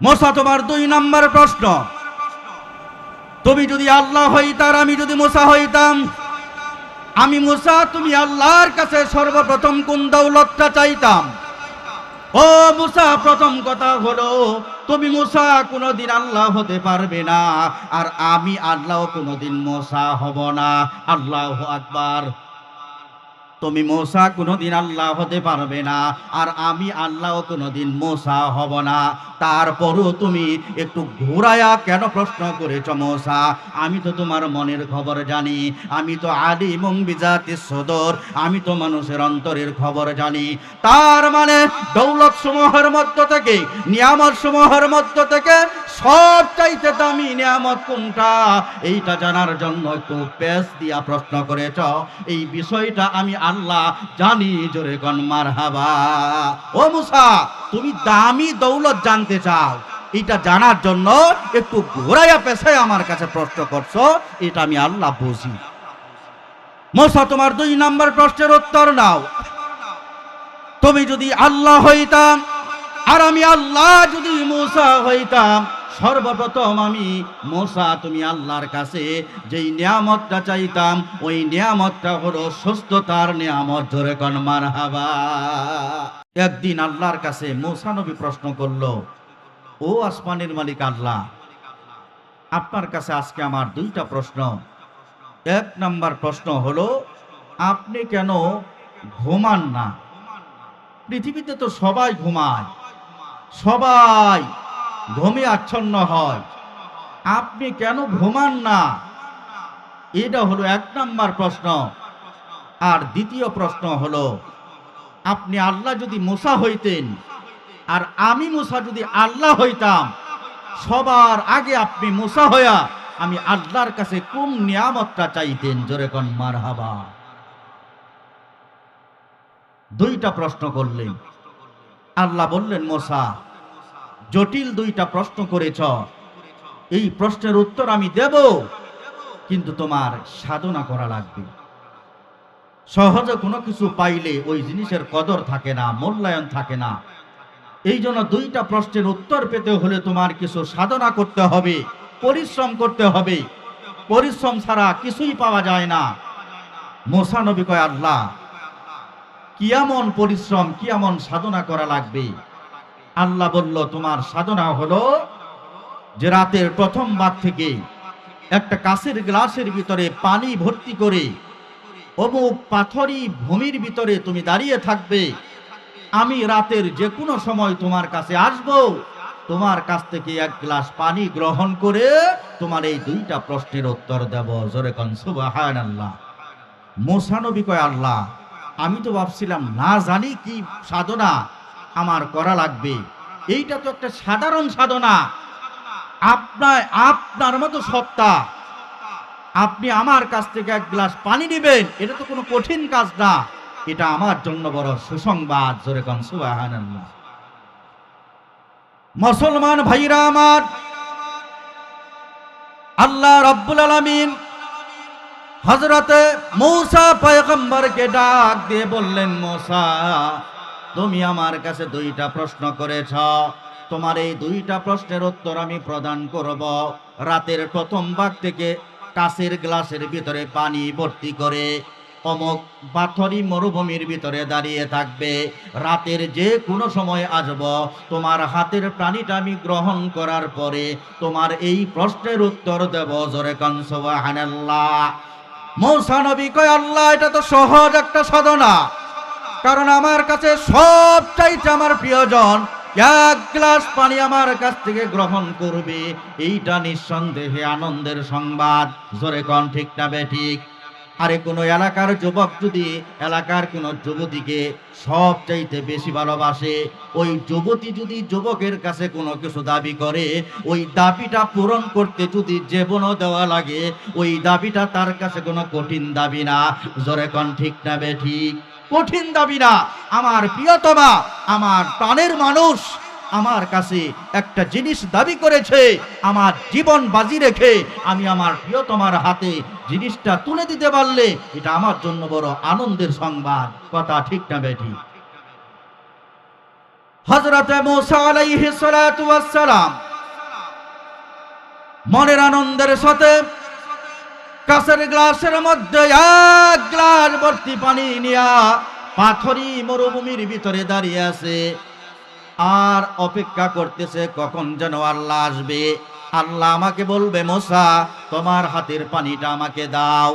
মুসা, তোমার 2 নম্বর প্রশ্ন, তুমি যদি আল্লাহ হইতার, আমি যদি মুসা হইতাম, আমি মুসা, তুমি আল্লাহর কাছে সর্বপ্রথম কোন দৌলতটা চাইতাম? ও মুসা, প্রথম কথা হলো তুমি মুসা কোনোদিন আল্লাহ হতে পারবে না, আর আমি আল্লাহ কোনোদিন মুসা হব না। আল্লাহু আকবার। তুমি মুসা কোনোদিন আল্লাহ হতে পারবে না, আর আমি আল্লাহ কোনোদিন মুসা হব না। তারপরও তুমি একটু ঘুরায়া কেন প্রশ্ন করেছ মুসা? আমি তো তোমার মনের খবর জানি, আমি তো আলিমুম বিজাতিস সুদূর, আমি তো মানুষের অন্তরের খবর জানি। তার মানে দৌলত সমূহের মধ্য থেকে, নিয়ামত সমূহের মধ্য থেকে সব চাইতে দামি নিয়ামত কোনটা, এইটা জানার জন্য একটু পেশ দিয়া প্রশ্ন করেছ। এই বিষয়টা আমি আল্লাহ জানি। জোরে কোন মারহাবা। ও মুসা, তুমি দামি দৌলত জানতে চাও, এটা জানার জন্য একটু ঘোরাইয়া পেছায় আমার কাছে প্রশ্ন করছো, এটা আমি আল্লাহ বুঝি। মুসা, তোমার 2 নম্বর প্রশ্নের উত্তর নাও। তুমি যদি আল্লাহ হইতাম, আর আমি আল্লাহ যদি মুসা হইতাম, সর্বপ্রথম আমি মুসা, তুমি আল্লাহর কাছে যেই নিয়ামতটা চাইতাম, ওই নিয়ামতটা হলো সুস্থতার নিয়ামত। জোরে কোন মারহাবা। একদিন আল্লাহর কাছে মুসা নবী প্রশ্ন করলো, ও আসমানের মালিক আল্লাহ, আপনার কাছে আজকে আমার 2টা প্রশ্ন। 1 নম্বর প্রশ্ন হলো, আপনি কেন ঘুমান না? পৃথিবীতে তো সবাই ঘুমায়, সবাই ঘুমে আচ্ছন্ন হয়, আপনি কেন ঘুমান না? এটা হলো 1 নম্বর প্রশ্ন। আর দ্বিতীয় প্রশ্ন হলো, আপনি আল্লাহ যদি মুসা হইতেন, আর আমি মুসা যদি আল্লাহ হইতাম, সবার আগে আপনি মুসা হইয়া আমি আল্লাহর কাছে কোন নিয়ামতটা চাইতেন? জোরে কোন মারহাবা। 2টা প্রশ্ন করলেন। আল্লাহ বললেন, মুসা, জটিল 2টা প্রশ্ন করেছ, এই প্রশ্নের উত্তর আমি দেব, কিন্তু তোমার সাধনা করা লাগবে। সহজে কোনো কিছু পাইলে ওই জিনিসের কদর থাকে না, মূল্যায়ন থাকে না। এই জন্য 2টা প্রশ্নের উত্তর পেতে হলে তোমার কিছু সাধনা করতে হবে, পরিশ্রম করতে হবে। পরিশ্রম ছাড়া কিছুই পাওয়া যায় না। মুসা নবী কয়, আল্লাহ, কি এমন পরিশ্রম, কি এমন সাধনা করা লাগবে? আল্লাহ বলল, তোমার সাধনা হলো যে রাতের প্রথম ভাগ থেকে একটা কাঁচের গ্লাসের ভিতরে পানি ভর্তি করে অমুক পাথরি ভূমির ভিতরে তুমি দাঁড়িয়ে থাকবে। আমি রাতের যে কোনো সময় তোমার কাছে আসব, তোমার কাছ থেকে 1 গ্লাস পানি গ্রহণ করে তোমার এই 2টা প্রশ্নের উত্তর দেব। জোরে কোন সুবহানাল্লাহ। মুসা নবী কয়, আল্লাহ, আমি তো ভাবছিলাম না জানি কি সাধনা আমার করা লাগবে। এইটা তো একটা সাধারণ সাধনা। আপনার মতো সত্তা, আপনি আমার কাছ থেকে 1 গ্লাস পানি নেবেন, এটা তো কোনো কঠিন কাজ না। এটা আমার জন্য বড় সুসংবাদ। জোরে কোন সুবহানাল্লাহ। মুসলমান ভাইরা আমার, আল্লাহ রাব্বুল আলামিন হযরতে মূসা পয়গম্বরকে ডাক দিয়ে বললেন, মূসা, তুমি আমার কাছে 2টা প্রশ্ন করেছ, তোমার এই 2টা প্রশ্নের উত্তর আমি প্রদান করব। রাতের প্রথম ভাগ থেকে কাঁচের গ্লাসের ভিতরে পানি ভর্তি করে অমুক পাথরি মরুভূমির ভিতরে দাঁড়িয়ে থাকবে। রাতের যে কোনো সময় আসব, তোমার হাতের পানিটা আমি গ্রহণ করার পরে তোমার এই প্রশ্নের উত্তর দেব। জোরে কোন সুবহানাল্লাহ। মূসা নবী কয়, আল্লাহ, এটা তো সহজ একটা সাধনা, কারণ আমার কাছে সব চাইতে আমার প্রিয়জন 1 গ্লাস পানি আমার কাছ থেকে গ্রহণ করবে, এইটা নিঃসন্দেহে আনন্দের সংবাদ। জোরে কোন ঠিক না বেঠিক? আরে কোনো এলাকার যুবক যদি এলাকার কোনো যুবতীকে সব চাইতে বেশি ভালোবাসে, ওই যুবতী যদি যুবকের কাছে কোনো কিছু দাবি করে, ওই দাবিটা পূরণ করতে যদি জীবনও দেওয়া লাগে, ওই দাবিটা তার কাছে কোনো কঠিন দাবি না। জোরে কোন ঠিক না বেঠিক? কঠিন দাবি না। আমার প্রিয়তমা, আমার প্রাণের মানুষ আমার কাছে একটা জিনিস দাবি করেছে, আমার জীবন বাজি রেখে আমি আমার প্রিয়তমার হাতে জিনিসটা তুলে দিতে পারলে এটা আমার জন্য বড় আনন্দের সংবাদ। কথা ঠিক না বেঠিক? হযরতে মূসা আলাইহিস সালাতু ওয়াস সালাম মনের আনন্দের সাথে কাঁচের গ্লাসের মধ্যে এক গ্লাস ভর্তি পানি নিয়া পাথরি মরুভূমির ভিতরে দাঁড়িয়ে আছে আর অপেক্ষা করতেছে কখন যেন আল্লাহ আসবে। আল্লাহ আমাকে বলবে, মূসা তোমার হাতের পানিটা আমাকে দাও।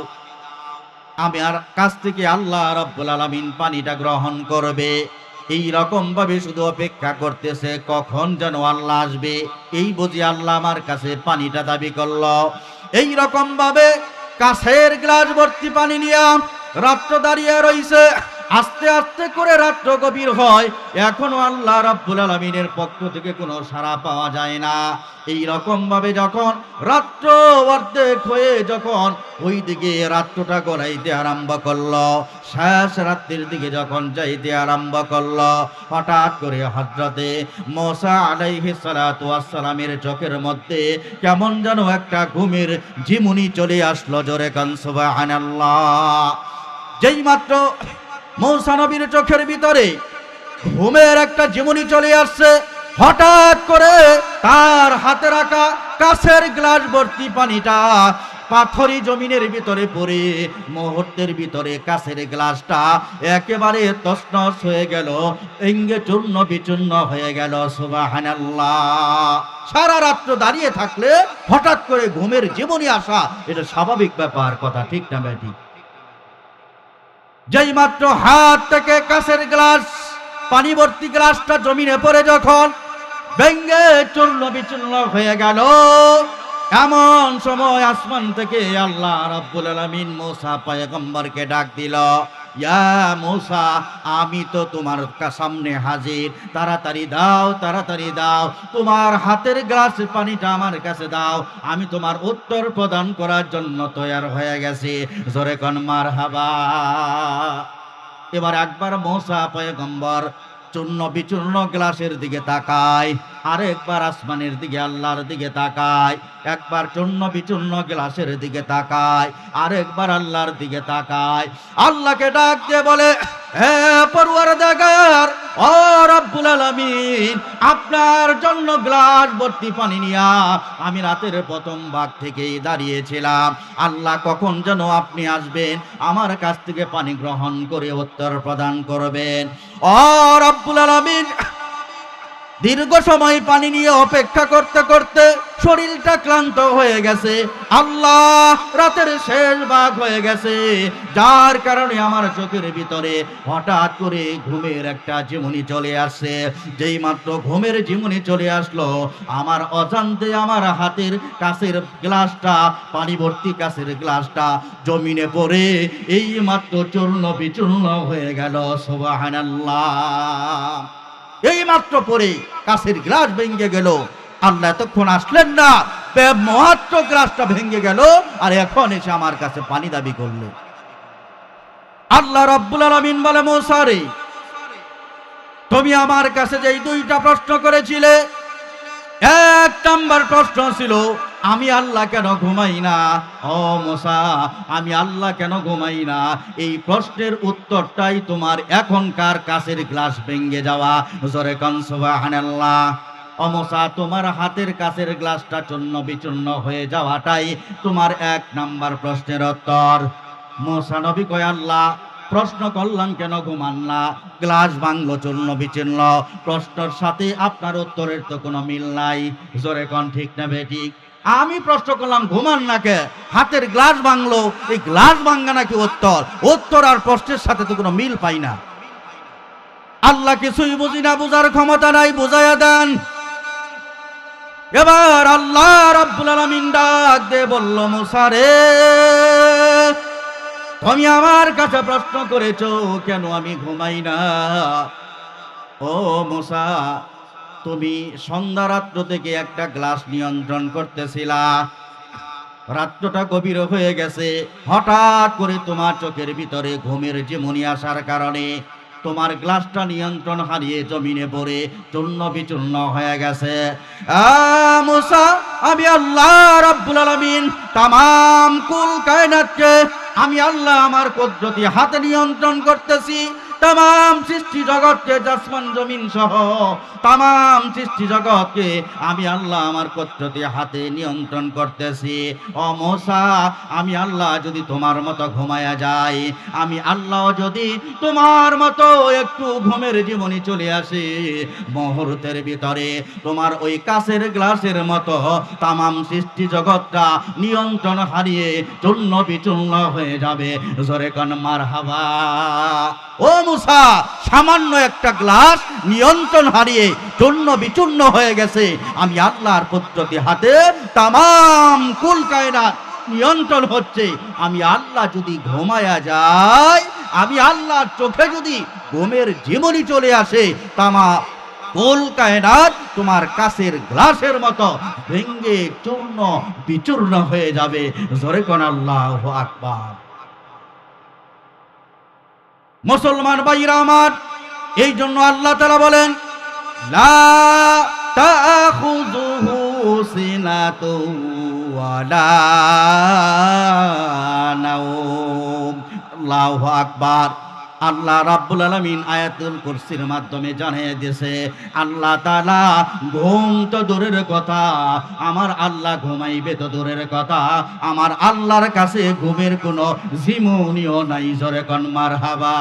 আমি আর কাছ থেকে আল্লাহ রাব্বুল আলামিন পানিটা গ্রহণ করবে। এই রকম ভাবে শুধু অপেক্ষা করতেছে কখন যেন আল্লাহ আসবে। এই বুঝি আল্লাহ আমার কাছে পানিটা দাবি করলো। এই রকম ভাবে কাছের গ্লাস ভর্তি পানি নিয়ে রাত্র দাঁড়িয়ে রইছে। আস্তে আস্তে করে রাত্র গভীর হয়, এখনো আল্লাহ রাব্বুল আলামিনের পক্ষ থেকে কোনো সাড়া পাওয়া যায় না। এই রকম ভাবে যখন রাত্র অর্ধেক হয়ে যখন ওই দিকে রাত্রটা গড়াইতে আরম্ভ করলো, শেষ রাত্রির দিকে যখন যাইতে আরম্ভ করলো, হঠাৎ করে হযরতে মূসা আলাইহিস সালাতু ওয়াস সালামের চোখের মধ্যে কেমন যেন একটা ঘুমের ঝিমুনি চলে আসলো। জোরে কান সুবহানাল্লাহ। যেই মাত্র মূসা নবীর চোখের ভিতরে ঘুমের একটা ঝিমুনি চলে আসছে, হঠাৎ করে তার হাতে রাখা কাঁচের গ্লাস ভর্তি পানিটা পাথরি জমিনের ভিতরে পড়ে মুহূর্তের ভিতরে কাঁচের গ্লাসটা একেবারে তছনছ হয়ে গেল, ভেঙে চূর্ণ বিচূর্ণ হয়ে গেল। সুবহানাল্লাহ। সারা রাত্র দাঁড়িয়ে থাকলে হঠাৎ করে ঘুমের ঝিমুনি আসা এটা স্বাভাবিক ব্যাপার, কথা ঠিক না ব্যাটি? যেই মাত্র হাত থেকে কাঁচের গ্লাস পানি ভর্তি গ্লাসটা জমিনে পড়ে যখন ভেঙ্গে চূর্ণ বিচূর্ণ হয়ে গেল, এমন সময় আসমান থেকে আল্লাহ রাব্বুল আলামিন মূসা পয়গম্বরকে ডাক দিল, ইয়া মূসা, আমি তো তোমার সামনে হাজির, তাড়াতাড়ি দাও, তাড়াতাড়ি দাও, তোমার হাতের গ্লাস পানিটা আমার কাছে দাও, আমি তোমার উত্তর প্রদান করার জন্য তৈয়ার হয়ে গেছি। জোরে কোন মারহাবা। এবার একবার মূসা পয়গম্বর চূর্ণ বিচূর্ণ গ্লাসের দিকে তাকায়, আরেকবার আসমানের দিকে আল্লাহর দিকে তাকায়, একবার চূর্ণ বিচূর্ণ গ্লাসের দিকে তাকায়, আরেকবার আল্লাহর দিকে তাকায়। আল্লাহকে ডাক দিয়ে বলে, হে পরওয়ারদিগার, ও রব্বুল আলামিন, আপনার জন্য গ্লাস ভর্তি পানি নিয়া আমি রাতের প্রথম ভাগ থেকেই দাঁড়িয়েছিলাম। আল্লাহ কখন যেন আপনি আসবেন, আমার কাছ থেকে পানি গ্রহণ করে উত্তর প্রদান করবেন। ও রব্বুল আলামিন, দীর্ঘ সময় পানি নিয়ে অপেক্ষা করতে করতে শরীরটা ক্লান্ত হয়ে গেছে। আল্লাহ, রাতের শেষ ভাগ হয়ে গেছে, যার কারণে আমার চোখের ভিতরে হঠাৎ করে ঘুমের একটা ঝিমুনি চলে আসছে। যেই মাত্র ঘুমের ঝিমুনি চলে আসলো, আমার অজান্তে আমার হাতের কাঁচের গ্লাসটা, পানি ভর্তি কাঁচের গ্লাসটা জমিনে পড়ে এই মাত্র চূর্ণ বিচূর্ণ হয়ে গেল। সুবহানাল্লাহ। এই মাত্র পরে কাঁচের গ্লাস ভেঙে গেল। আল্লাহ এতক্ষণ আসলেন না, মাত্র গ্লাসটা ভেঙে গেল, আর এখন এসে আমার কাছে পানি দাবি করলো। আল্লাহ রাব্বুল আলামিন বলে, মূসা রে, তুমি আমার কাছে যেই দুইটা প্রশ্ন করেছিলে, এক নাম্বার প্রশ্ন ছিল আমি আল্লাহ কেন ঘুমাই না। ও মূসা, আমি আল্লাহ কেন ঘুমাই না, এই প্রশ্নের উত্তরটাই তোমার এখনকার কাঁচের গ্লাস ভেঙে যাওয়া। জোরে কোন সুবহানাল্লাহ। ও মূসা, তোমার হাতের কাঁচের গ্লাসটা চূর্ণ বিচূর্ণ হয়ে যাওয়াটাই তোমার এক নাম্বার প্রশ্নের উত্তর। মূসা নবী কয়, আল্লাহ, প্রশ্ন করলাম কেন ঘুমান না, গ্লাস ভাঙলো চূর্ণ বিচূর্ণ, প্রশ্নের সাথে আপনার উত্তরের তো কোনো মিল নাই। জোরে কোন ঠিক না বেঠিক? আমি প্রশ্ন করলাম ঘুমান না কে, হাতের গ্লাস ভাঙলো, এই গ্লাস ভাঙা নাকি উত্তর? উত্তর আর প্রশ্নের সাথে তো কোনো মিল পাই না। আল্লাহ কিছুই বুঝি না, বুঝার ক্ষমতা নাই, বুঝাইয়া দেন। এবার আল্লাহ রাব্বুল আলামিন ডাক দিয়ে বলল, মূসা রে, তুমি আমার কাছে প্রশ্ন করেছো কেন আমি ঘুমাই না। ও মূসা, তুমি সন্ধ্যা রাত্র থেকে একটা গ্লাস নিয়ন্ত্রণ করতেছিলা, রাত্রটা গভীর হয়ে গেছে, হঠাৎ করে তোমার চোখের ভিতরে ঘুমের ঝিমুনি আসার কারণে তোমার গ্লাসটা নিয়ন্ত্রণ হারিয়ে জমিনে পড়ে চূর্ণ বিচূর্ণ হয়ে গেছে। মূসা, আমি আল্লাহ রাব্বুল আলামিন তামাম কুল কায়নাতকে আমি আল্লাহ আমার কুদরতি হাতে নিয়ন্ত্রণ করতেছি, तमाम सृष्टि जगत के आसमान जमीन सह तमाम सृष्टि जगत के आमी आल्लाह आमार कुदरती हाथे नियंत्रण करतेছি ओ मूसा आमी आल्लाह যদি তোমার মতো ঘুমায়া যায় আমি আল্লাহ যদি তোমার মতো একটু ঘুমের জীবনী চলে আসে মুহূর্তের ভিতরে তোমার ওই কাচের গ্লাসের মতো तमाम সৃষ্টি জগৎটা নিয়ন্ত্রণ হারিয়ে চূর্ণ বিচূর্ণ হয়ে যাবে জোরে কোন মারহাবা ও মুসা সামান্য একটা গ্লাস নিয়ন্ত্রণ হারিয়ে চূর্ণ বিচূর্ণ হয়ে গেছে আমি আল্লাহর কুদরতি হাতে तमाम কুল কায়নাত নিয়ন্ত্রণ হচ্ছে আমি আল্লাহ যদি ঘুমায়া যায় আমি আল্লাহর চোখে যদি ঘুমের জীবনী চলে আসে তামাম কুল কায়নাত তোমার কাছের গ্লাসের মতো ভেঙে চূর্ণ বিচূর্ণ হয়ে যাবে জোরে কোন আল্লাহু আকবার মুসলমান ভাইরা আমার এই জন্য আল্লাহ তাআলা বলেন লা তাখুযুহু সিনাতু ওয়ালা নাওম আল্লাহু আকবার আল্লাহ রাব্বুল আলামিন আয়াতুল কুরসির মাধ্যমে জানিয়ে দিয়েছে আল্লাহ তাআলা ঘুম তো দূরের কথা আমার আল্লাহ ঘুমাইবে তো দূরের কথা আমার আল্লাহর কাছে ঘুমের কোনো জিমুনিও নাই জোরে কোন মারহাবা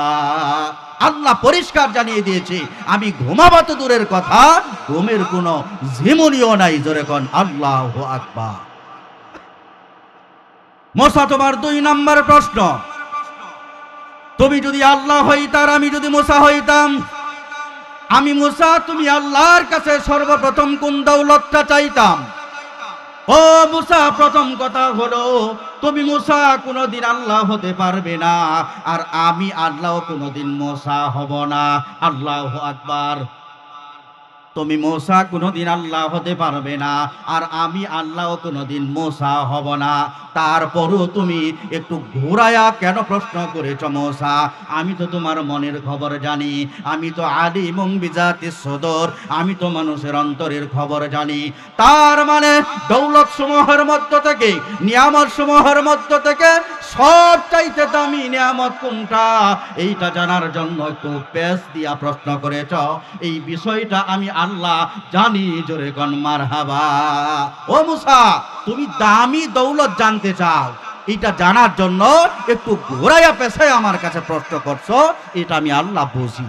আল্লাহ পরিষ্কার জানিয়ে দিয়েছে আমি ঘুমাবো তো দূরের কথা ঘুমের কোনো জিমুনিও নাই জোরে কোন আল্লাহু আকবার মুসা তোমার 2 নম্বর প্রশ্ন তুমি যদি আল্লাহ হইতার আমি যদি মুসা হইতাম আমি মুসা তুমি আল্লাহর কাছে সর্বপ্রথম কোন দৌলতটা চাইতাম ও মুসা প্রথম কথা হলো তুমি মুসা কোনোদিন আল্লাহ হতে পারবে না আর আমি আল্লাহ কোনোদিন মুসা হব না আল্লাহু আকবার তুমি মুসা কোনোদিন আল্লাহ হতে পারবে না আর আমি আল্লাহ কোনোদিন মুসা হব না তারপরও তুমি একটু ঘোরায়া কেন প্রশ্ন করেছো মুসা আমি তো তোমার মনের খবর জানি আমি তো আলিমুম বিজাতিস সুদূর আমি তো মানুষের অন্তরের খবর জানি তার মানে দৌলত সমূহের মধ্য থেকে নিয়ামত সমূহের মধ্য থেকে সব চাইতে দামি নিয়ামত কোনটা এইটা জানার জন্য একটু পেশ দিয়া প্রশ্ন করেছো এই বিষয়টা আমি আল্লাহ জানি জোরে কোন মারহাবা ও মুসা তুমি দামি দৌলত জানতে চাও এটা জানার জন্য একটু ঘোরাইয়া পেছায় আমার কাছে প্রশ্ন করছো এটা আমি আল্লাহ বুঝি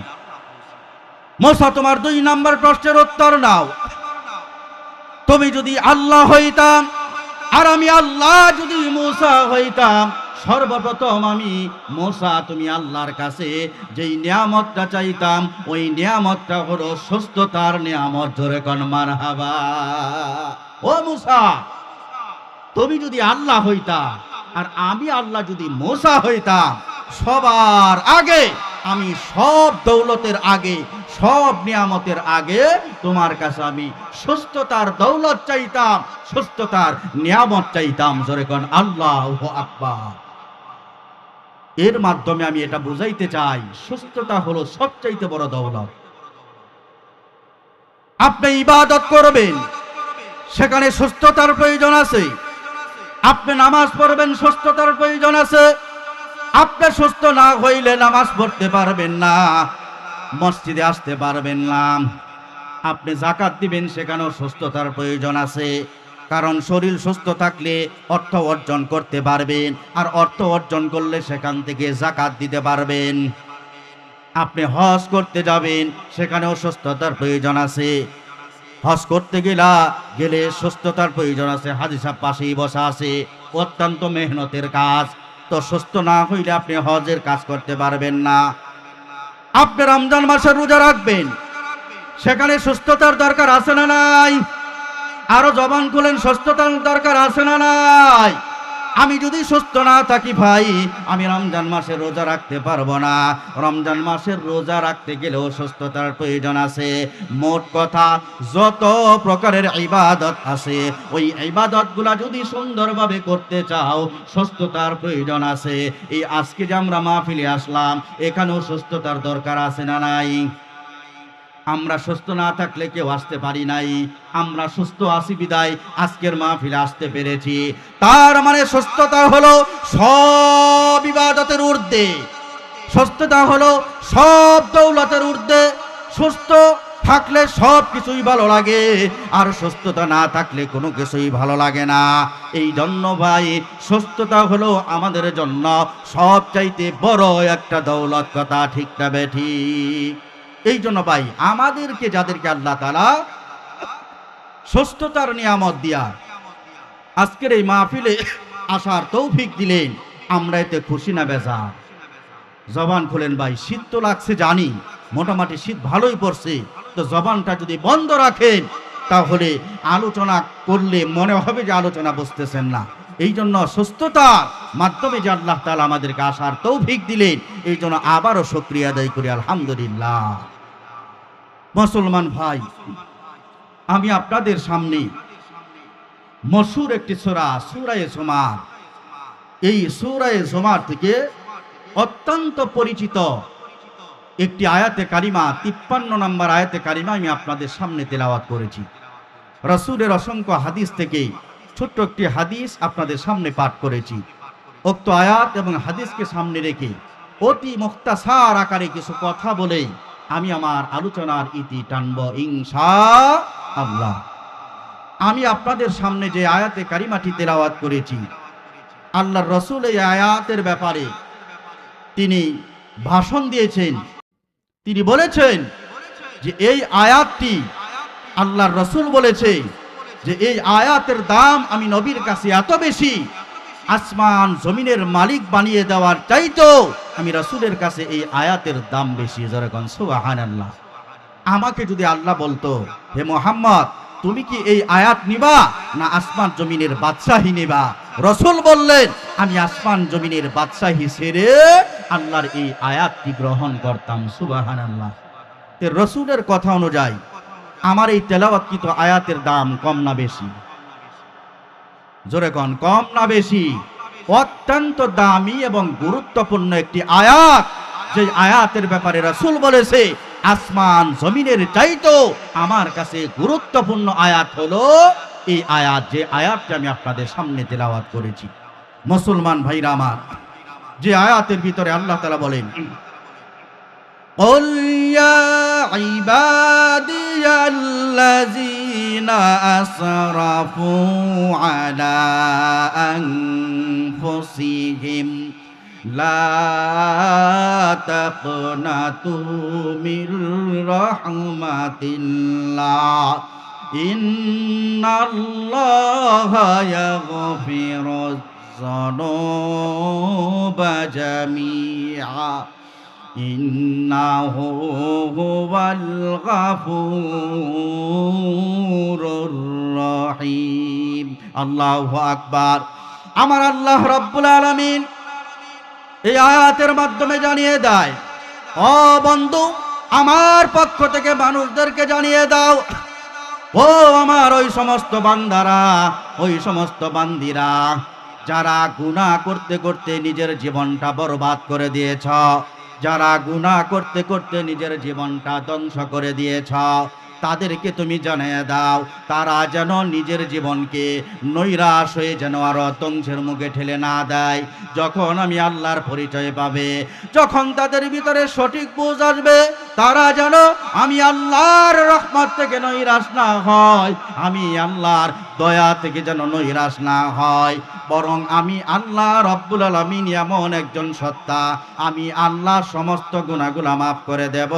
মুসা তোমার 2 নম্বর প্রশ্নের উত্তর নাও তুমি যদি আল্লাহ হইতাম আর আমি আল্লাহ যদি মুসা হইতাম সর্বপ্রথম আমি মুসা তুমি আল্লাহর কাছে যেই নিয়ামতটা চাইতাম ওই নিয়ামতটা হলো সুস্থতার নিয়ামত জোরে কোন মারহাবা ও মুসা তুমি যদি আল্লাহ হইতা আর আমি আল্লাহ যদি মুসা হইতাম সবার আগে আমি সব দৌলতের আগে সব নিয়ামতের আগে তোমার কাছে আমি সুস্থতার দৌলত চাইতাম সুস্থতার নিয়ামত চাইতাম জোরে কোন আল্লাহু আকবার এর মাধ্যমে আমি এটা বুঝাইতে চাই সুস্থতা হলো সবচাইতে বড় দৌলত আপনি ইবাদত করবেন সেখানে সুস্থতার প্রয়োজন আছে আপনি নামাজ পড়বেন সুস্থতার প্রয়োজন আছে আপনি সুস্থ না হইলে নামাজ পড়তে পারবেন না মসজিদে আসতে পারবেন না আপনি যাকাত দিবেন সেখানেও সুস্থতার প্রয়োজন আছে কারণ শরীর সুস্থ থাকলে অর্থ অর্জন করতে পারবেন আর অর্থ অর্জন করলে সেখান থেকে যাকাত দিতে পারবেন আপনি হজ করতে যাবেন সেখানেও সুস্থতার প্রয়োজন আছে হজ করতে গেলে সুস্থতার প্রয়োজন আছে হাজী সাহেব পাশেই বসা আছে অত্যন্ত মেহনতের কাজ তো সুস্থ না হইলে আপনি হজের কাজ করতে পারবেন না আপনি রমজান মাসের রোজা রাখবেন সেখানে সুস্থতার দরকার আছে না নাই আরো জবান খুলেন সুস্থতার দরকার আছে না নাই আমি যদি সুস্থ না থাকি ভাই আমি রমজান মাসের রোজা রাখতে পারবো না রমজান মাসের রোজা রাখতে গেলেও সুস্থতার প্রয়োজন আছে মোট কথা যত প্রকারের ইবাদত আছে ওই ইবাদতগুলা যদি সুন্দরভাবে করতে চাও সুস্থতার প্রয়োজন আছে এই আজকে যে আমরা মাহফিলে আসলাম এখানেও সুস্থতার দরকার আছে না নাই আমরা সুস্থ না থাকলে কেউ আসতে পারি নাই আমরা সুস্থ আছি বিদায় আজকের মাহফিলে আসতে পেরেছি তার মানে সুস্থতা হলো সব ইবাদতের ঊর্ধ্বে সুস্থতা হলো সব দৌলতের ঊর্ধ্বে। সুস্থ থাকলে সব কিছুই ভালো লাগে, আর সুস্থতা না থাকলে কোনো কিছুই ভালো লাগে না। এই জন্য ভাই সুস্থতা হলো আমাদের জন্য সবচাইতে বড় একটা দৌলত, কথা ঠিক না বেঠিক? এই জন্য ভাই আমাদেরকে, যাদেরকে আল্লাহ তাআলা সুস্থতার নিয়ামত দিয়া আজকের এই মাহফিলে আসার তৌফিক দিলেন, আমরা এতে খুশি না বেজার? জবান খুলেন ভাই। শীত তো লাগছে জানি, মোটামুটি শীত ভালোই পড়ছে, তো জবানটা যদি বন্ধ রাখেন তাহলে আলোচনা করলে মনে হবে যে আলোচনা বুঝতেছেন না। এই জন্য সুস্থতার মাধ্যমে যে আল্লাহ তাআলা আমাদেরকে আসার তৌফিক দিলেন, এই জন্য আবারও শুকরিয়া আদায় করি আলহামদুলিল্লাহ। মুসলমান ভাই, আমি আপনাদের সামনে মশহুর একটি সূরা, সূরা জুমার, এই সূরা জুমার থেকে অত্যন্ত পরিচিত একটি আয়াতে কারিমা, 53 নম্বর আয়াতে কারিমা আমি আপনাদের সামনে তেলাওয়াত করেছি। রাসূলের অসংখ্য হাদিস থেকে ছোট্ট একটি হাদিস আপনাদের সামনে পাঠ করেছি। উক্ত আয়াত এবং হাদিসকে সামনে রেখে অতি মুখতাসার আকারে কিছু কথা বলেই আমি আমার আলোচনার ইতি টানব ইনশাআল্লাহ। আমি আপনাদের সামনে যে আয়াতে কারিমাটি তেলাওয়াত করেছি, আল্লাহর রাসূল এই আয়াতের ব্যাপারে তিনি ভাষণ দিয়েছেন। তিনি বলেছেন যে এই আয়াতটি, আল্লাহর রাসূল বলেছে যে এই আয়াতের দাম আমি নবীর কাছে এত বেশি, আসমান জমিনের মালিক বানিয়ে দেওয়ার চাইতেও আমি রাসূলের কাছে এই আয়াতের দাম বেশি। যেরকম সুবহানাল্লাহ। আমাকে যদি আল্লাহ বলতো, হে মুহাম্মদ তুমি কি এই আয়াত নিবা না আসমান জমিনের বাদশাহী নিবা, রাসূল বললেন আমি আসমান জমিনের বাদশাহী ছেড়ে আল্লাহর এই আয়াতটি গ্রহণ করতাম। সুবহানাল্লাহ। তে রাসূলের কথা অনুযায়ী আমার এই তেলাওয়াতকৃত আয়াতের দাম কম না বেশি? জোরে কোন, কম না বেশি? অত্যন্ত দামি এবং গুরুত্বপূর্ণ একটি আয়াত, যে আয়াতের ব্যাপারে রাসূল বলেছে আসমান জমিনের চাইতেও আমার কাছে গুরুত্বপূর্ণ আয়াত হলো এই আয়াত, যে আয়াতটি আমি আপনাদের সামনে তেলাওয়াত করেছি। মুসলমান ভাইরা আমার, যে আয়াতের ভিতরে আল্লাহ তাআলা বলেন, قل يا عبادي الذين أسرفوا على أنفسهم لا تقنطوا من رحمة الله إن الله يغفر الذنوب جميعا ইন্নাহু হুয়াল গাফুরুর রহিম। আল্লাহু আকবার। আমার আল্লাহ রাব্বুল আলামিন এই আয়াতের মাধ্যমে জানিয়ে দেয়, ও বন্ধু আমার পক্ষ থেকে মানুষদেরকে জানিয়ে দাও, ও আমার ওই সমস্ত বান্দারা, ওই সমস্ত বান্দিরা যারা গুনাহ করতে করতে নিজের জীবনটা বরবাদ করে দিয়েছ, যারা গুনাহ করতে করতে নিজের জীবনটা ধ্বংস করে দিয়েছ, তাদেরকে তুমি জানিয়ে দাও তারা যেন নিজের জীবনকে নৈরাশ হয়ে যেন আরো ধ্বংসের মুখে ঠেলে না দেয়। যখন আমি আল্লাহর পরিচয় পাবে, যখন তাদের ভিতরে সঠিক বুঝ আসবে, তারা যেন আমি আল্লাহর রহমত থেকে নৈরাশ না হয়, আমি আল্লাহর দয়া থেকে যেন নৈরাশ না হয়, বরং আমি আল্লাহ রব্বুল আলামিন এমন একজন সত্তা, আমি আল্লাহ সমস্ত গুনাহগুলো মাফ করে দেব,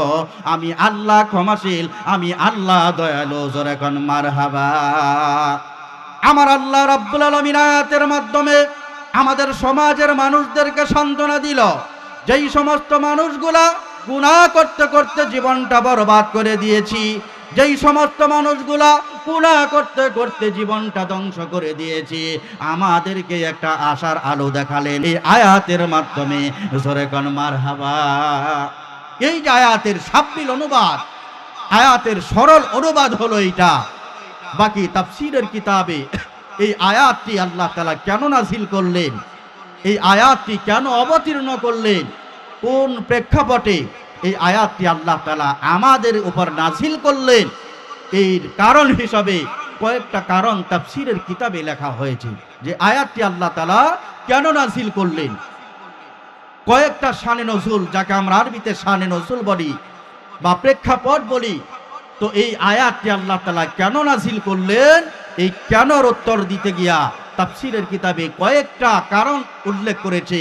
আমি আল্লাহ ক্ষমাশীল, আমি আল্লাহ দয়ালু। জোরে কোন মারহাবা। আমার আল্লাহ রব্বুল আলামিন আয়াতের মাধ্যমে আমাদের সমাজের মানুষদেরকে সান্ত্বনা দিল, যেই সমস্ত মানুষগুলা গুনাহ করতে করতে জীবনটা বরবাদ করে দিয়েছি, যেই সমস্ত মানুষগুলা গুনাহ করতে করতে জীবনটা ধ্বংস করে দিয়েছি, আমাদেরকে একটা আশার আলো দেখালেন এই আয়াতের মাধ্যমে। জোরে কোন মারহাবা। এই যে আয়াতের সাব্বিল অনুবাদ, আয়াতের সরল অনুবাদ হলো এইটা। বাকি তাফসীরের কিতাবে এই আয়াতটি আল্লাহ তাআলা কেন নাযিল করলেন, এই আয়াতটি কেন অবতীর্ণ করলেন, কোন প্রেক্ষাপটে এই আয়াতটি আল্লাহ তাআলা আমাদের উপর নাযিল করলেন, এর কারণ হিসাবে কয়েকটা কারণ তাফসীরের কিতাবে লেখা হয়েছে যে আয়াতটি আল্লাহ তাআলা কেন নাযিল করলেন। কয়েকটা শানে নজুল, যাকে আমরা আরবিতে শানে নজুল বলি বা প্রেক্ষাপট বলি। তো এই আয়াতটি আল্লাহ তাআলা কেন নাজিল করলেন, এই কেনর উত্তর দিতে গিয়া তাফসীরের কিতাবে কয়েকটা কারণ উল্লেখ করেছে।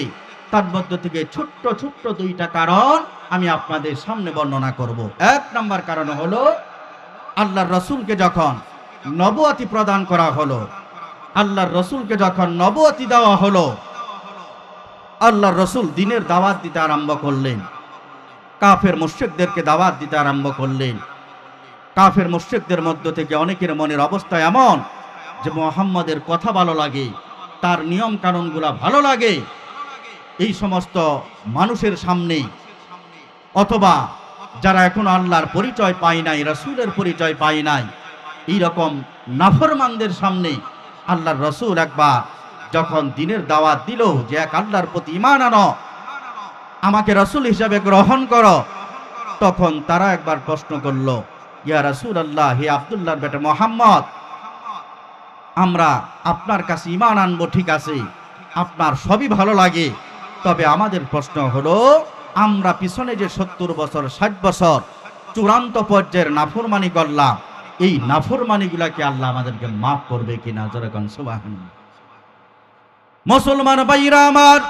তার মধ্য থেকে ছোট্ট ছোট্ট দুইটা কারণ আমি আপনাদের সামনে বর্ণনা করব। এক নম্বর কারণ হলো, আল্লাহর রসুলকে যখন নবুয়তি প্রদান করা হলো, আল্লাহর রসুলকে যখন নবুয়তি দেওয়া হলো, আল্লাহর রসুল দ্বীনের দাওয়াত দিতে আরম্ভ করলেন, কাফের মুশরিকদেরকে দাওয়াত দিতে আরম্ভ করলেন। কাফের মুশরিকদের মধ্য থেকে অনেকের মনের অবস্থা এমন যে মুহাম্মাদের কথা ভালো লাগে, তার নিয়ম কানুনগুলা ভালো লাগে। এই সমস্ত মানুষের সামনে, অথবা যারা এখন আল্লাহর পরিচয় পায় নাই, রাসূলের পরিচয় পায় নাই, এইরকম নাফরমানদের সামনে আল্লাহর রসুল একবার যখন দ্বীনের দাওয়াত দিল যে এক আল্লাহর প্রতি ঈমান আনো, আমাকে রাসূল হিসাবে গ্রহণ করো, তখন তারা একবার প্রশ্ন করল, ইয়া রাসূলুল্লাহ, হে আব্দুল্লাহর বেটা মুহাম্মদ, আমরা আপনার কাছে ঈমান আনবো, ঠিক আছে, আপনার সবই ভালো লাগে, তবে আমাদের প্রশ্ন হলো, আমরা পিছনে যে 70 বছর 60 বছর চূড়ান্ত পর্যায়ের নাফরমানি করলাম, এই নাফরমানিগুলাকে আল্লাহ আমাদেরকে মাফ করবে কিনা? জোরে কোন সুবহানাল্লাহ। মুসলমান ভাইরা আমার,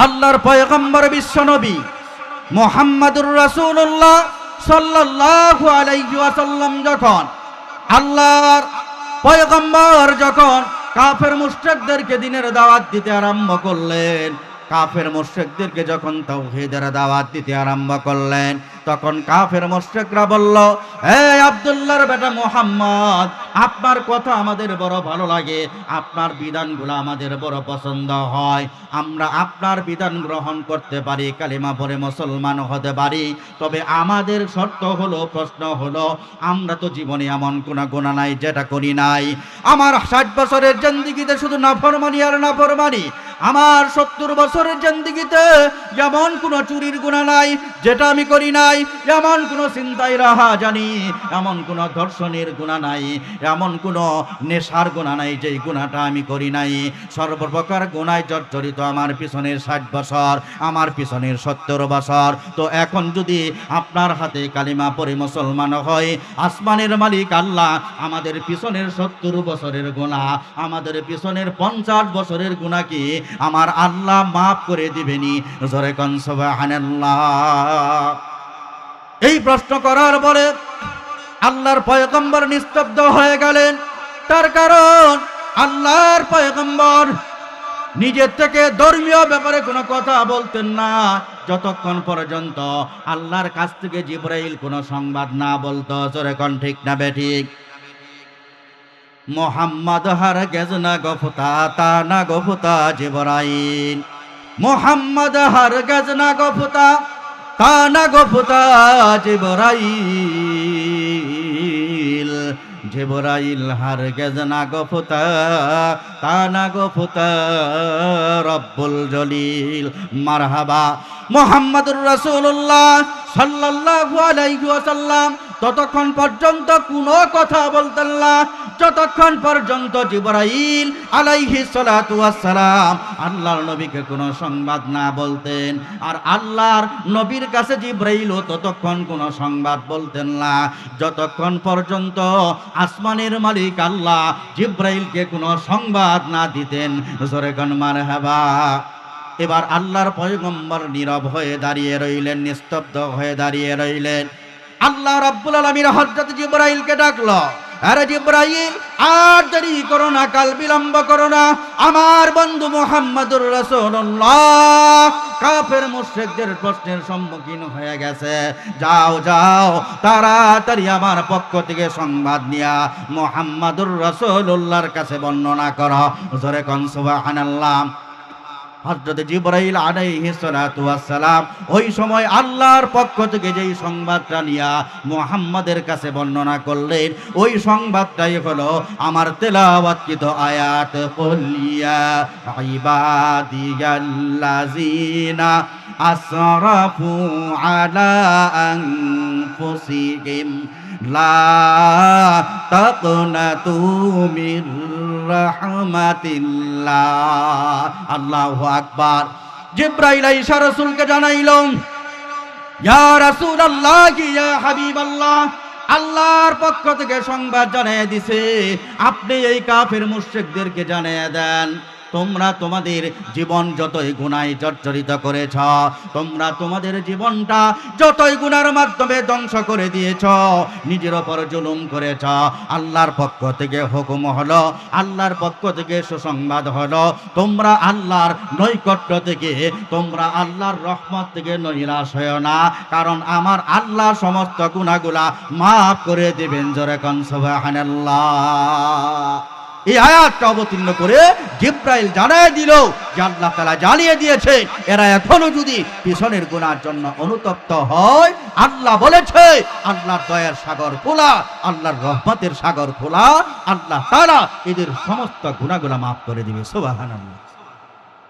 আল্লাহর পয়গম্বর বিশ্বনবী মুহাম্মদুর রাসূলুল্লাহ সাল্লাল্লাহু আলাইহি ওয়াসাল্লাম যখন আল্লাহর পয়গম্বর যখন কাফের মুশরিকদেরকে দ্বীনের দাওয়াত দিতে আরম্ভ করলেন, কাফের মুশরিকদেরকে যখন তাওহীদের দাওয়াত দিতে আরম্ভ করলেন, তখন কাফের মুশরিকরা বলল, হে আব্দুল্লাহর বেটা মুহাম্মদ, আপনার কথা আমাদের বড় ভালো লাগে, আপনার বিধানগুলো আমাদের বড় পছন্দ হয়, আমরা আপনার বিধান গ্রহণ করতে পারি, কালিমা পড়ে মুসলমান হতে পারি, তবে আমাদের শর্ত হলো, প্রশ্ন হলো, আমরা তো জীবনে এমন কোনো গুনাহ নাই যেটা করি নাই। আমার 60 বছরের জিন্দেগিতে শুধু নাফরমানি আর নাফরমানি, আমার 70 বছরের জিন্দেগিতে এমন কোনো চুরির গুনাহ নাই যেটা আমি করি নাই, এমন কোনো চিন্তায় রাহা জানি, এমন কোনো ধর্ষণের গুনাহ নাই, এমন কোনো নেশার গুনাহ নাই যেই গুনাহটা আমি করি নাই। সর্বপ্রকার গুনায় জর্জরিত আমার পিছনের 60 বছর, আমার পিছনের 70 বছর। তো এখন যদি আপনার হাতে কালিমা পড়ে মুসলমান হয়, আসমানের মালিক আল্লাহ আমাদের পিছনের 70 বছরের গুনাহ, আমাদের পিছনের 50 বছরের গুনাহ কি আমার আল্লাহ মাফ করে দিবেনি? জোরে কোন সুবহানাল্লাহ। এই প্রশ্ন করার পরে আল্লাহর পয়গম্বর নিস্তব্ধ হয়ে গেলেন। তার কারণ আল্লাহর পয়গম্বর নিজের থেকে ধর্মীয় ব্যাপারে কোনো কথা বলতেন না যতক্ষণ পর্যন্ত আল্লাহর কাছ থেকে জিবরাইল কোনো সংবাদ না বলতো। জোরে কোন ঠিক না বেঠিক? মোহাম্মদ হারগেজ না গফতা, তা না গফতা জিবরাইল। মোহাম্মদ হারগেজ না গফতা, তা না গফতা জিবরাইল। জিবরাইল হারগেজ না গফতা, তা না গফতা রব্বুল জলিল। মারহাবা। মুহাম্মাদুর রাসূলুল্লাহ সাল্লাল্লাহু আলাইহি ওয়াসাল্লাম ততক্ষণ পর্যন্ত কোনো কথা বলতেন না যতক্ষণ পর্যন্ত জিবরাইল আলাইহিস সালাতু ওয়াস সালাম আল্লাহর নবীকে কোনো সংবাদ না বলতেন। আর আল্লাহর নবীর কাছে জিবরাইলও ততক্ষণ কোনো সংবাদ বলতেন না যতক্ষণ পর্যন্ত আসমানের মালিক আল্লাহ জিবরাইলকে কোনো সংবাদ না দিতেন। জোরে কোন মারহাবা। এবার আল্লাহর পয়গম্বর নীরব হয়ে দাঁড়িয়ে রইলেন, নিস্তব্ধ হয়ে দাঁড়িয়ে রইলেন। আল্লাহ রাব্বুল আলামিন হযরত জিবরাইলকে ডাকলো, আরে জিবরাইল, আর দেরি করো না, কাল বিলম্ব করো না, আমার বন্ধু মুহাম্মদুর রাসূলুল্লাহ কাফের মুশরিকদের প্রশ্নের সম্মুখীন হয়ে গেছে। যাও যাও, তাড়াতাড়ি আমার পক্ষ থেকে সংবাদ নিয়া মুহাম্মদুর রাসূলুল্লাহর কাছে বর্ণনা করো। জোরে কোন সুবহানাল্লাহ। হযরত জিবরাইল আলাইহিস সালাতু ওয়াস সালাম ওই সময় আল্লাহর পক্ষ থেকে যেই সংবাদটা নিয়া মুহাম্মাদের কাছে বর্ণনা করলেন, ওই সংবাদটাই হলো আমার তেলাওয়াতকৃত আয়াত, কুল ইয়া ইবাদিয়াল্লাযিনা আসরাফু আলা আনফুসিহিম লা তাকনাতু মির রাহমাতিল্লাহ। আল্লাহু আকবার। জিবরাইল আইসা রাসূলকে জানাইল, ইয়া রাসূলুল্লাহ, ইয়া হাবিবাল্লাহ, আল্লাহর পক্ষ থেকে সংবাদ জানিয়ে দিছে, আপনি এই কাফের মুশরিকদেরকে জানিয়ে দেন, তোমরা তোমাদের জীবন যতই গুনায় জর্জরিত করেছ, তোমরা তোমাদের জীবনটা যতই গুনার মাধ্যমে ধ্বংস করে দিয়েছ, নিজের ওপর জুলুম করেছ, আল্লাহর পক্ষ থেকে হুকুম হলো, আল্লাহর পক্ষ থেকে সুসংবাদ হলো, তোমরা আল্লাহর নৈকট্য থেকে, তোমরা আল্লাহর রহমত থেকে নৈরাশ হয়েও না, কারণ আমার আল্লাহ সমস্ত গুনাহগুলা মাফ করে দেবেন। জোরে কোন সুবহানাল্লাহ। এই আয়াতটা অবতীর্ণ করে জিবরাইল জানায় দিল যে আল্লাহ তাআলা জানিয়ে দিয়েছে, এরা এখনো যদি পিছনের গুনার জন্য অনুতপ্ত হয়, আল্লাহ বলেছে আল্লাহর দয়ার সাগর খোলা, আল্লাহর রহমতের সাগর খোলা, আল্লাহ তাআলা এদের সমস্ত গুনাহগুলো মাফ করে দিবে। সুবহানাল্লাহ।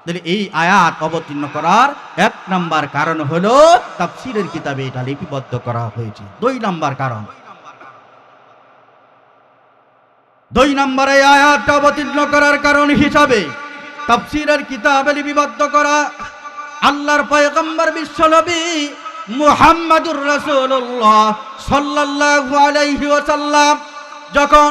তাহলে এই আয়াত অবতীর্ণ করার এক নাম্বার কারণ হলো তাফসীরের কিতাবে এটা লিপিবদ্ধ করা হয়েছে। দুই নম্বরে আয়াতটা অবতীর্ণ করার কারণ হিসাবে তাফসীরের কিতাবে লিপিবদ্ধ করা, আল্লাহর পয়গম্বর বিশ্বনবী মুহাম্মদুর রাসূলুল্লাহ সাল্লাল্লাহু আলাইহি ওয়াসাল্লাম যখন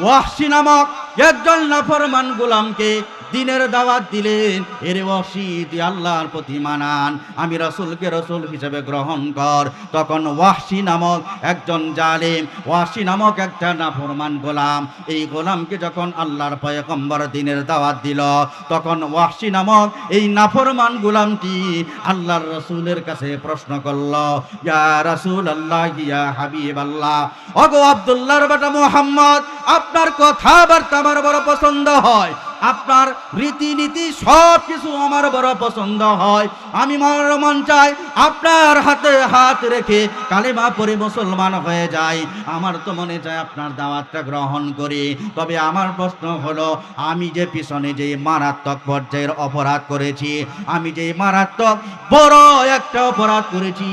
ওয়াহশী নামক একজন নাফরমান গোলামকে দিনের দাওয়াত দিলেন, এর ওয়াহশী তুই আল্লাহর প্রতি মানান, আমি রাসূলকে রাসূল হিসেবে গ্রহণ কর, তখন ওয়াহশী নামক একজন জালেম, ওয়াহশী নামক একটা নাফরমান গোলাম, এই গোলামকে যখন আল্লাহর পয়গম্বর দিনের দাওয়াত দিল, তখন ওয়াহশী নামক এই নাফরমান গোলামটি আল্লাহর রাসূলের কাছে প্রশ্ন করল, ইয়া রাসূলুল্লাহ, ইয়া হাবিবাল্লাহ, ওগো আব্দুল্লাহর বেটা মুহাম্মদ, আপনার কথাবার্তা আমার বড় পছন্দ হয়, আপনার রীতিনীতি সব কিছু আমার বড় পছন্দ হয়, আমি মন চাই আপনার হাতে হাত রেখে কালেমা পড়ে মুসলমান হয়ে যাই, আমার তো মনে চায় আপনার দাওয়াতটা গ্রহণ করি। তবে আমার প্রশ্ন হলো, আমি যে পিছনে যে মারাত্মক পর্যায়ের অপরাধ করেছি, আমি যে মারাত্মক বড় একটা অপরাধ করেছি,